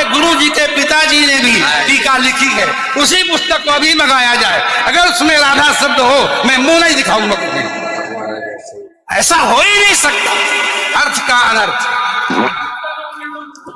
आपके गुरु जी के पिताजी ने भी टीका लिखी है, उसी पुस्तक को अभी मंगाया जाए। अगर उसमें राधा शब्द हो, मैं मुंह नहीं दिखाऊंगा कभी। ऐसा हो ही नहीं सकता, अर्थ का अनर्थ।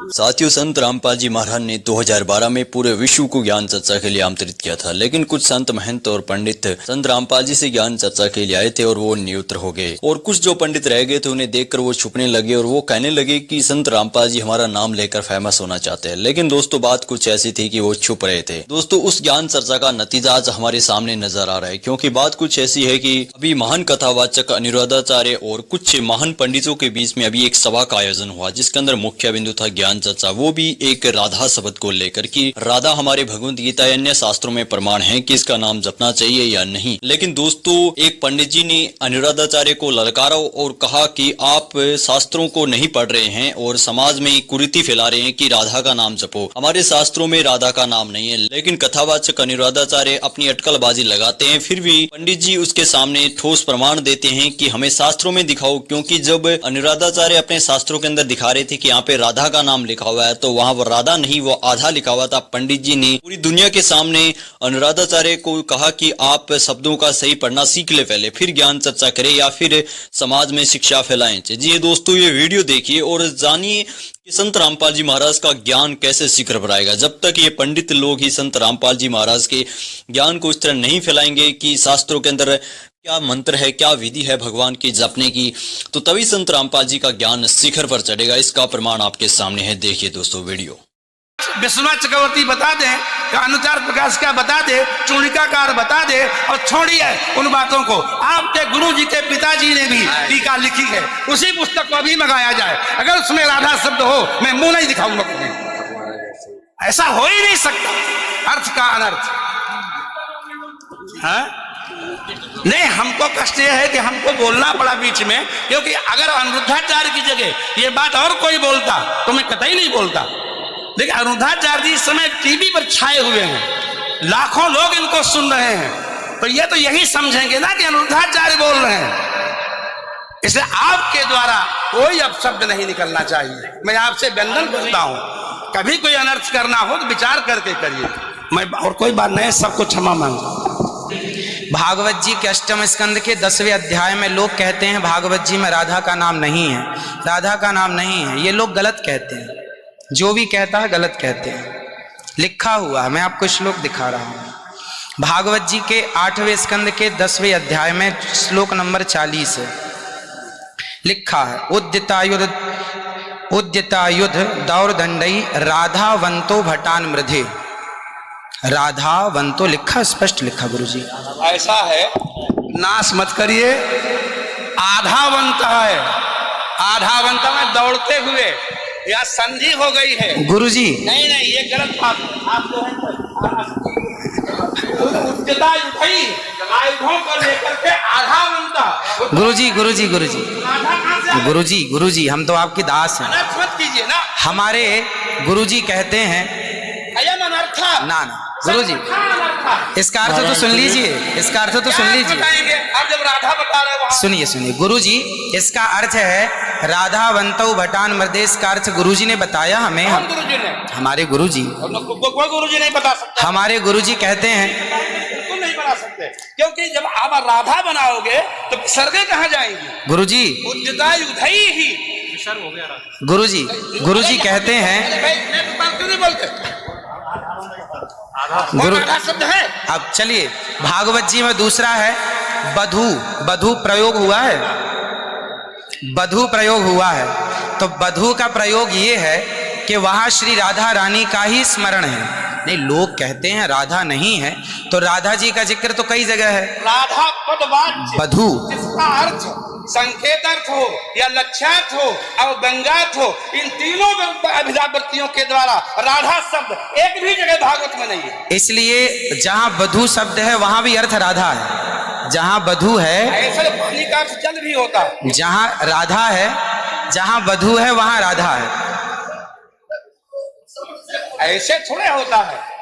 साथियों, संत रामपाल जी महाराज ने 2012 में पूरे विश्व को ज्ञान चर्चा के लिए आमंत्रित किया था, लेकिन कुछ संत महंत और पंडित संत रामपाल जी से ज्ञान चर्चा के लिए आए थे और वो न्यूत्र हो गए, और कुछ जो पंडित रह गए थे उन्हें देखकर वो छुपने लगे और वो कहने लगे कि संत रामपाल जी हमारा नाम लेकर फेमस होना चाहते हैं। लेकिन दोस्तों, बात कुछ ऐसी थी कि वो छुप रहे थे। दोस्तों, उस ज्ञान चर्चा का नतीजा आज हमारे सामने नजर आ रहा है, क्योंकि बात कुछ ऐसी है कि अभी महान कथावाचक अनिरुद्धाचार्य और कुछ महान पंडितों के बीच में अभी एक सभा का आयोजन हुआ, जिसके अंदर मुख्य बिंदु था ज्ञान चर्चा, वो भी एक राधा शब्द को लेकर कि राधा हमारे भगवत गीता या अन्य शास्त्रों में प्रमाण है कि इसका नाम जपना चाहिए या नहीं। लेकिन दोस्तों, एक पंडित जी ने अनिरुद्धाचार्य को ललकारा और कहा कि आप शास्त्रों को नहीं पढ़ रहे हैं और समाज में कुरीति फैला रहे हैं कि राधा का नाम जपो, हमारे शास्त्रों में राधा का नाम नहीं है। लेकिन कथावाचक अनिरुद्धाचार्य अपनी अटकलबाजी लगाते हैं, फिर भी पंडित जी उसके सामने ठोस प्रमाण देते हैं कि हमें शास्त्रों में दिखाओ, क्योंकि जब अनिरुद्धाचार्य अपने शास्त्रों के अंदर दिखा रहे थे कि यहाँ पे राधा का नाम लिखा हुआ है, तो वहां वो राधा नहीं, वो आधा लिखा हुआ था। पंडित जी ने पूरी दुनिया के सामने अनिरुद्धाचार्य को कहा कि आप शब्दों का सही पढ़ना सीख ले पहले, फिर ज्ञान चर्चा करें या फिर समाज में शिक्षा फैलाएं। जी दोस्तों, ये वीडियो देखिए और जानिए कि संत रामपाल जी महाराज का ज्ञान कैसे शिखर पर आएगा। जब तक ये पंडित लोग ही संत रामपाल जी महाराज के ज्ञान को इस तरह नहीं फैलाएंगे कि शास्त्रों के अंदर क्या मंत्र है, क्या विधि है भगवान की जपने की, तो तभी संत रामपाल जी का ज्ञान शिखर पर चढ़ेगा। इसका प्रमाण आपके सामने है, देखिए दोस्तों वीडियो। विश्वनाथ चक्रवर्ती बता दे, अनुचार प्रकाश का बता दे, चूड़िकाकार बता दे, और छोड़िए उन बातों को। आपके गुरु जी के पिताजी ने भी टीका लिखी है, उसी पुस्तक को अभी मंगाया जाए। अगर उसमें राधा शब्द हो, मैं मुंह नहीं दिखाऊंगा कभी। ऐसा हो ही नहीं सकता, अर्थ का अनर्थ। हाँ? नहीं, हमको कष्ट यह है कि हमको बोलना पड़ा बीच में, क्योंकि अगर अनिरुद्धाचार्य की जगह ये बात और कोई बोलता तो मैं कतई नहीं बोलता। देखिए, अनिरुद्धाचार्य जी इस समय टीवी पर छाए हुए हैं, लाखों लोग इनको सुन रहे हैं, तो ये तो यही समझेंगे ना कि अनिरुद्धाचार्य बोल रहे हैं। इसलिए आपके द्वारा कोई अपशब्द नहीं निकलना चाहिए। मैं आपसे वंदन करता हूं, कभी कोई अनर्थ करना हो तो विचार करके करिए। मैं और कोई बात नहीं, सबको क्षमा मांगता हूं। भागवत जी के 8वें स्कंद के 10वें अध्याय में लोग कहते हैं भागवत जी में राधा का नाम नहीं है, राधा का नाम नहीं है। ये लोग गलत कहते हैं, जो भी कहता है गलत कहते हैं। लिखा हुआ है, मैं आपको श्लोक दिखा रहा हूं। भागवत जी के 8वें स्कंद के 10वें अध्याय में श्लोक नंबर 40 है, लिखा है उद्यतायुध दौरदंडई राधावंतो भटान मृधे। राधावंतो लिखा, स्पष्ट लिखा गुरुजी। ऐसा है, नाश मत करिए। आधावंत है, आधावंत में दौड़ते हुए या संधि हो गई है गुरुजी। नहीं नहीं, ये गलत बात आप जो है उच्चता उठाई आयुधों को लेकर के आधावंत। गुरुजी गुरुजी गुरुजी गुरुजी गुरुजी, हम तो आपकी दास हैं। मत कीजिए ना। हमारे गुरुजी कहते हैं ना ना गुरुजी, इसका अर्थ तो सुन लीजिए, इसका अर्थ तो सुन लीजिए। आप जब राधा बता रहे हो, सुनिए सुनिए गुरुजी, इसका अर्थ है राधावंतो भटान मृदेश का अर्थ गुरुजी ने बताया हमें। गुरुजी ने, हमारे गुरुजी, कोई गुरुजी नहीं बता सकता। हमारे गुरुजी कहते हैं बिल्कुल नहीं बता सकते, क्योंकि जब आप राधा बनाओगे तो सर्गे कहाँ जाएंगी गुरुजी? उदय ही गुरुजी, गुरुजी कहते हैं गुरु शब्द है। अब चलिए, भागवत जी में दूसरा है बधू। बधू प्रयोग हुआ है, बधू प्रयोग हुआ है। तो बधू का प्रयोग ये है कि वहां श्री राधा रानी का ही स्मरण है। नहीं, लोग कहते हैं राधा नहीं है, तो राधा जी का जिक्र तो कई जगह है। राधा पदवाच्य बधू, जिसका अर्थ संकेत अर्थ हो या लक्ष्यार्थ हो और व्यंग्यार्थ हो, इन तीनों अभिधावृत्तियों के द्वारा राधा शब्द एक भी जगह भागवत में नहीं है। इसलिए जहां बधू शब्द है वहां भी अर्थ राधा है। जहां बधू है, ऐसे पानी का अर्थ जल भी होता है। जहां राधा है, जहां बधू है वहां राधा है। ऐसे थोड़े होता है।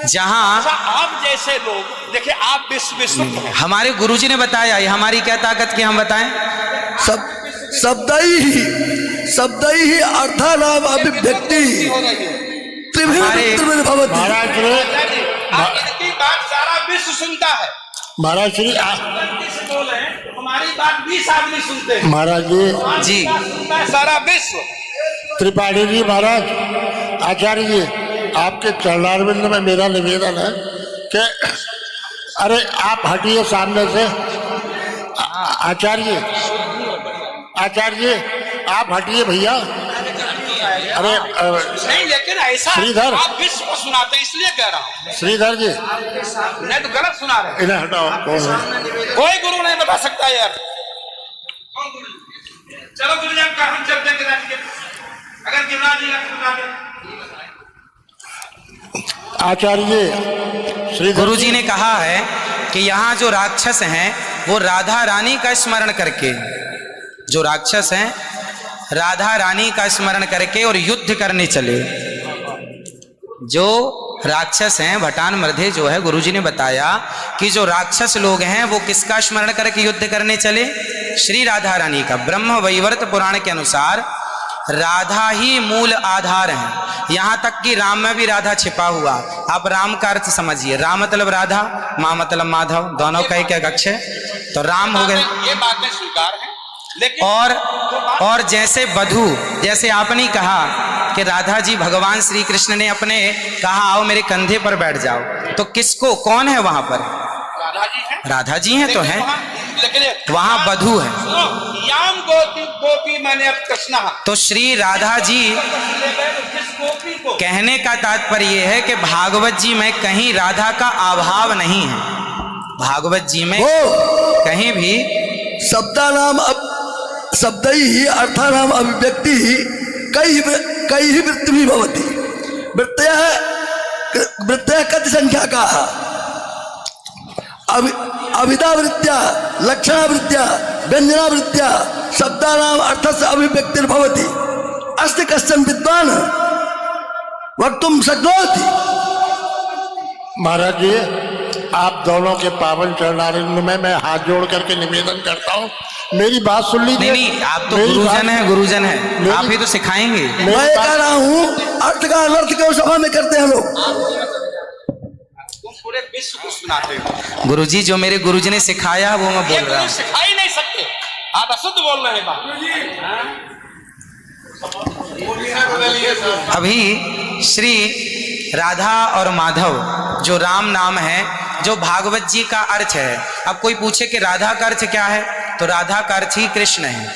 जहां आप जैसे लोग देखिए, आप विश्व हमारे गुरुजी ने बताया, ये हमारी क्या ताकत की हम बताएं? शब्द ही अर्थानाम अभिव्यक्ति त्रिभिर्भवति। महाराज श्री अब इनकी बात सारा विश्व सुनता है। महाराज श्री गलती से बोले हमारी बात 20 आदमी सुनते हैं। महाराज जी जी सुनता है सारा विश्व। त्रिपाठी जी महाराज आचार्य जी आपके चरणारविंद में मेरा निवेदन है कि अरे आप हटिए सामने से। आचार्य जी आप हटिए भैया। अरे नहीं लेकिन ऐसा श्रीधर। आप विश्व को सुनाते हैं इसलिए कह रहा हूँ। श्रीधर जी नहीं तो गलत सुना रहे हैं। इन्हें हटाओ। कौन है? कोई गुरु नहीं बता सकता यार। चलो गुरुजन का हम चलते हैं राज्य के। अगर गिरिराज जी का बता दें। आचार्य जी श्रीधर गुरुजी ने कहा है कि यहाँ जो राक्षस हैं वो राधा रानी का स्मरण करके, जो राक्षस हैं राधा रानी का स्मरण करके और युद्ध करने चले। जो राक्षस हैं भटान मर्धे जो है, गुरुजी ने बताया कि जो राक्षस लोग हैं वो किसका स्मरण करके युद्ध करने चले? श्री राधा रानी का। ब्रह्म वैवर्त पुराण के अनुसार राधा ही मूल आधार है। यहां तक कि राम में भी राधा छिपा हुआ। आप राम का अर्थ समझिए, राम मतलब राधा, माँ मतलब माधव, दोनों का एक अक्ष है तो राम हो गए। ये बातें स्वीकार है लेकिन और जैसे वधू, जैसे आपने कहा कि राधा जी भगवान श्री कृष्ण ने अपने कहा आओ मेरे कंधे पर बैठ जाओ, तो किसको, कौन है वहां पर? राधा जी हैं। राधा जी हैं तो हैं, लेकिन वहां वधू है। याम गोपी गोपी मैंने अब कृष्णा। तो श्री राधा जी जिस गोपी को कहने का तात्पर्य यह है कि भागवत जी में कहीं राधा का अभाव नहीं है। भागवत जी में वो कहीं भी शब्दानाम शब्दै ही अर्थानाम अभिव्यक्ति ही कई वृत्ति भवति। वृत्तयः कति संख्या का अविदावृत्त्या लक्षणावृत्त्या व्यंजनावृत्त्या शब्दानाम अर्थस्य अभिव्यक्तिर्भवति। अस्ति कश्चन विद्वान् वक्तुं शक्नोति। महाराज जी आप दोनों के पावन चरणारविंद में मैं हाथ जोड़ करके निवेदन करता हूँ, मेरी बात सुन लीजिए। नहीं, आप तो मेरी गुरुजन बात- है, गुरुजन है, मेरी- आप ही तो सिखाएंगे। मैं कह रहा हूँ अर्थ का अनर्थ क्यों सभा में करते हैं लोग? तुम पूरे विश्व को सुनाते हो। गुरुजी जो मेरे गुरुजी ने सिखाया वो मैं ये बोल रहा गुरु हूँ। सिखा ही नहीं सकते, आप अशुद्ध बोल रहे हैं बात। अभी श्री राधा और माधव जो राम नाम है, जो भागवत जी का अर्थ है। अब कोई पूछे कि राधा का अर्थ क्या है, तो राधा का अर्थ ही कृष्ण है,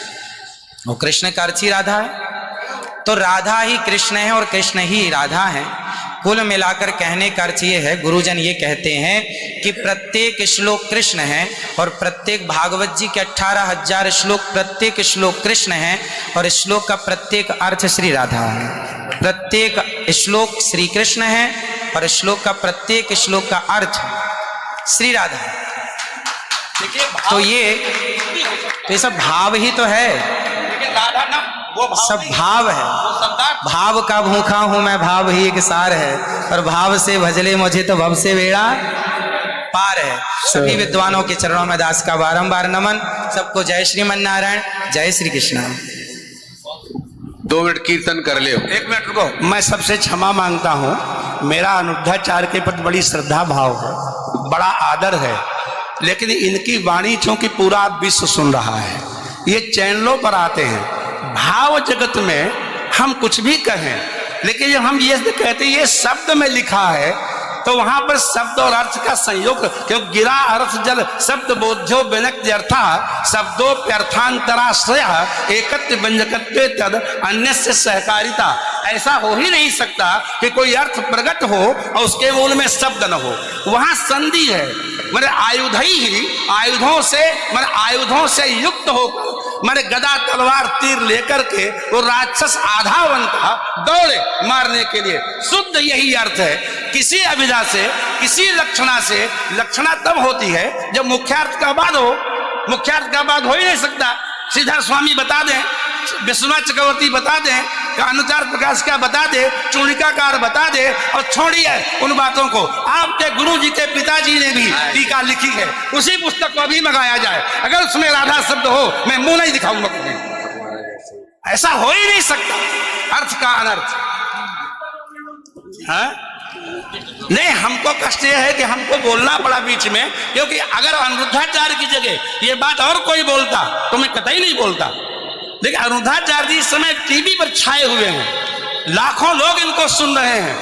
वो कृष्ण का अर्थ ही राधा है। तो राधा ही कृष्ण है और कृष्ण ही राधा है। कुल मिलाकर कहने का अर्थ ये है, गुरुजन ये कहते हैं कि प्रत्येक श्लोक कृष्ण है और प्रत्येक भागवत जी के 18,000 श्लोक, प्रत्येक श्लोक कृष्ण है और श्लोक का प्रत्येक अर्थ श्री राधा है। प्रत्येक श्लोक श्री कृष्ण है और श्लोक का प्रत्येक श्लोक का अर्थ श्री राधा है। देखिए तो ये सब भाव ही तो है, लेकिन राधा ना वो भाव सब नहीं, भाव है। वो शब्दार्थ। भाव का भूखा हूं मैं, भाव ही एक सार है, और भाव से भजले मुझे तो भव से बेड़ा पार है। सभी विद्वानों के चरणों में दास का बारंबार नमन। सबको जय श्रीमन नारायण, जय श्री कृष्ण। 2 मिनट कीर्तन कर ले। 1 मिनट रुको, मैं सबसे क्षमा मांगता हूँ। मेरा अनिरुद्धाचार्य के प्रति बड़ी श्रद्धा भाव है, बड़ा आदर है, लेकिन इनकी वाणी चूंकि पूरा विश्व सुन रहा है, ये चैनलों पर आते हैं। भाव जगत में हम कुछ भी कहें, लेकिन जब हम ये कहते हैं ये शब्द में लिखा है, तो वहां पर शब्द और अर्थ का संयोग, क्योंकि गिरा अर्थ जल शब्द बोध्यो व्यनक्ति अर्था शब्दोप्यर्थांतराश्रय एकत्व व्यंजकत्वे तद अन्य से सहकारिता। ऐसा हो ही नहीं सकता कि कोई अर्थ प्रकट हो और उसके मूल में शब्द न हो। वहां संधि है, मेरे आयुध ही आयुधों से युक्त होकर मेरे गदा तलवार तीर लेकर के वो राक्षस आधावन था दौड़े मारने के लिए। शुद्ध यही अर्थ है। किसी अभिधा से, किसी लक्षणा से, लक्षणा तब होती है जब मुख्यार्थ का बाद हो। मुख्यार्थ का बाद हो ही नहीं सकता। श्रीधर स्वामी बता दें, विश्वनाथ चक्रवर्ती बता दें, अनुचार प्रकाश का बता दे, चूड़िकाकार बता दे, और छोड़िए उन बातों को। आपके गुरु जी के पिताजी ने भी टीका लिखी है, उसी पुस्तक को अभी मंगाया जाए। अगर उसमें राधा शब्द हो, मैं मुंह नहीं दिखाऊंगा कभी। ऐसा हो ही नहीं सकता। अर्थ का अनर्थ। हाँ? नहीं, हमको कष्ट यह है कि हमको बोलना पड़ा बीच में, क्योंकि अगर अनिरुद्धाचार्य की जगह ये बात और कोई बोलता तो मैं कतई नहीं बोलता। देखिए, अनिरुद्धाचार्य जी इस समय टीवी पर छाए हुए हैं, लाखों लोग इनको सुन रहे हैं,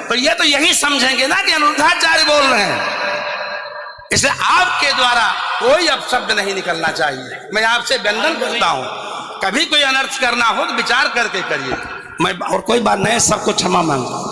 तो ये तो यही समझेंगे ना कि अनिरुद्धाचार्य बोल रहे हैं। इसलिए आपके द्वारा कोई अपशब्द नहीं निकलना चाहिए। मैं आपसे वंदन करता हूं, कभी कोई अनर्थ करना हो तो विचार करके करिए। मैं और कोई बात नहीं, सबको क्षमा मांगता हूं।